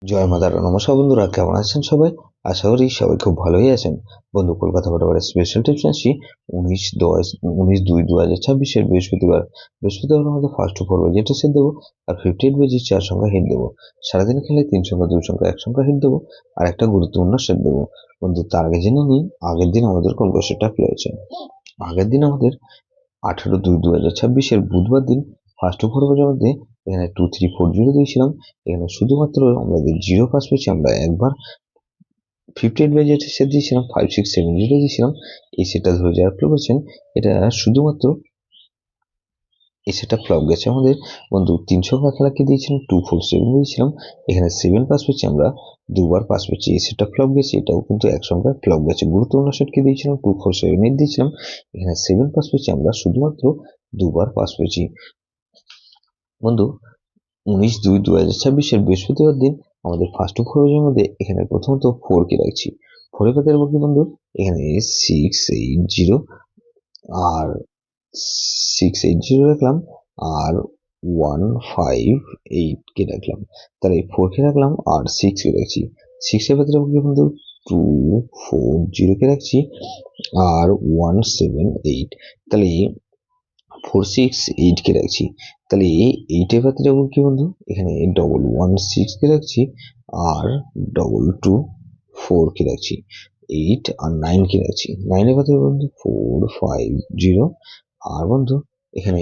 জয় মা তারা। নমস্কার বন্ধুরা, কেমন আছেন সবাই? আশা করি সবাই খুব ভালোই আছেন। বন্ধু, কলকাতা বরাবরের স্পেশাল টিপস আসছি 19/10/2026 বৃহস্পতিবার আমাদের ফার্স্ট পর্ব যেটা সেট দেবো, আর 58 বেজি 4 সংখ্যা হিট দেবো। সারাদিন খেলে 3 সংখ্যা 2 সংখ্যা 1 সংখ্যা হিট দেবো, আর একটা গুরুত্বপূর্ণ সেট দেবো। বন্ধু, তার আগে জেনে নিই আগের দিন আমাদের কোন কোশ্চেনটা প্লে হয়েছে। আগের দিন আমাদের 18/2/2026 বুধবার দিন ফার্স্ট পর্বের মধ্যে এখানে 2340 দিয়েছিলাম। এখানে শুধুমাত্র আমাদের জিরো পাস পেয়েছি আমরা একবার। 58 বেজে সেট দিয়েছিলাম, 5670 দিয়েছিলাম। এই সেটটা ধরে যারা প্লে করছেন, এটা শুধুমাত্র এই সেটটা ফ্লপ গেছে আমাদের। বন্ধু, 3 সংখ্যা খেলাকে দিয়েছিলাম 247 দিয়েছিলাম। এখানে 7 পাস পেয়েছি আমরা, দুবার পাস পেয়েছি। এই সেটটা ফ্লপ গেছে, এটাও কিন্তু এক সংখ্যায় ফ্লপ গেছে। গুরুত্বপূর্ণ সেটকে দিয়েছিলাম 247 দিয়েছিলাম। এখানে 7 পাস পেয়েছি আমরা, শুধুমাত্র দুবার পাস পেয়েছি। বন্ধু, 19/2/2026 বৃহস্পতিবার দিন আমাদের ফার্স্ট পর্বের মধ্যে এখানে প্রথমত 4 কে রাখছি। 4 এর পাতের মধ্যে বন্ধু এখানে 680 আর 680 রাখলাম, আর 158 কে রাখলাম। তাহলে 4 কে রাখলাম আর 6 কে রাখছি। 6 এর পাতের মধ্যে বন্ধু 240 কে রাখছি, আর 178। তাহলে 468 কে রাখছি। তাহলে এইটের পাতে যাবো কি বন্ধু, এখানে 116 কে রাখছি, আর 224 কে রাখছি। 8 আর 9 কে রাখছি। 9 এর পাতে বন্ধু 450, আর বন্ধু এখানে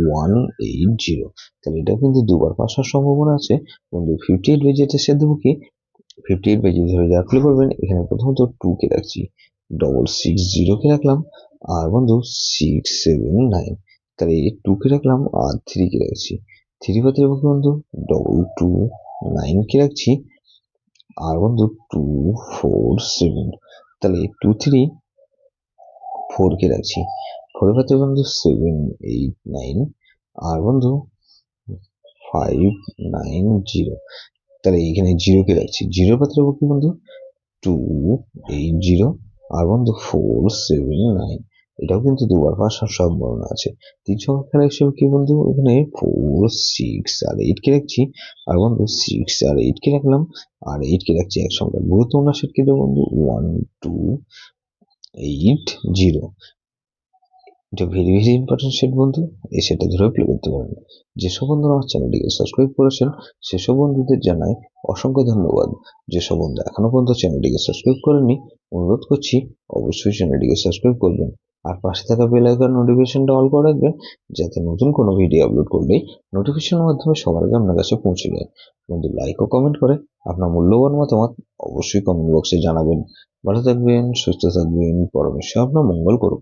180। তাহলে এটা কিন্তু দুবার পাস হওয়ার সম্ভাবনা আছে। বন্ধু, 58 বেজেতে সে দেবো কি, 58 বেজে ধরে যা প্লে করবেন, এখানে প্রথমত 2 কে রাখছি, 660 কে রাখলাম, আর বন্ধু 679। তাহলে 2 কে রাখলাম আর 3 কে রাখছি। 3 পাতে বন্ধু 229 কে রাখছি, আর বন্ধু 247। তাহলে 234 কে রাখছি। 4 পাতে বন্ধু 789, আর বন্ধু 590। তাহলে এখানে 0 কে রাখছি। 0 পাতে কি বন্ধু 280, আর বন্ধু 479। এটাও কিন্তু দুবার পাস হওয়ার সম্ভাবনা আছে। 3 সংখ্যা খেলা হিসেবে কি বন্ধু, এখানে 4 6 আর 8 কে রাখছি, আর বন্ধু 6 আর 8 কে রাখলাম, আর 8 কে রাখছি এক সংখ্যা। গুরুত্বপূর্ণ সেট কি দেবো বন্ধু, 1280। এটা ভেরি ইম্পর্টেন্ট সেট বন্ধু, এই সেটটা ধরে প্লে করতে পারেন। যেসব বন্ধুরা আমার চ্যানেলটিকে সাবস্ক্রাইব করেছেন সেসব বন্ধুদের জানাই অসংখ্য ধন্যবাদ। যেসব বন্ধু এখনো পর্যন্ত চ্যানেলটিকে সাবস্ক্রাইব করেননি, অনুরোধ করছি অবশ্যই চ্যানেলটিকে সাবস্ক্রাইব করবেন, আর পাশে থাকা বেল আইকন নোটিফিকেশনটা অল করে রাখবেন, যাতে নতুন কোনো ভিডিও আপলোড করলেই নোটিফিকেশনের মাধ্যমে সবার আগে আপনার কাছে পৌঁছে যায়। বন্ধু, লাইক ও কমেন্ট করে আপনার মূল্যবান মতামত অবশ্যই কমেন্ট বক্সে জানাবেন। ভালো থাকবেন, সুস্থ থাকবেন, পরমেশ্বর আপনার মঙ্গল করুন।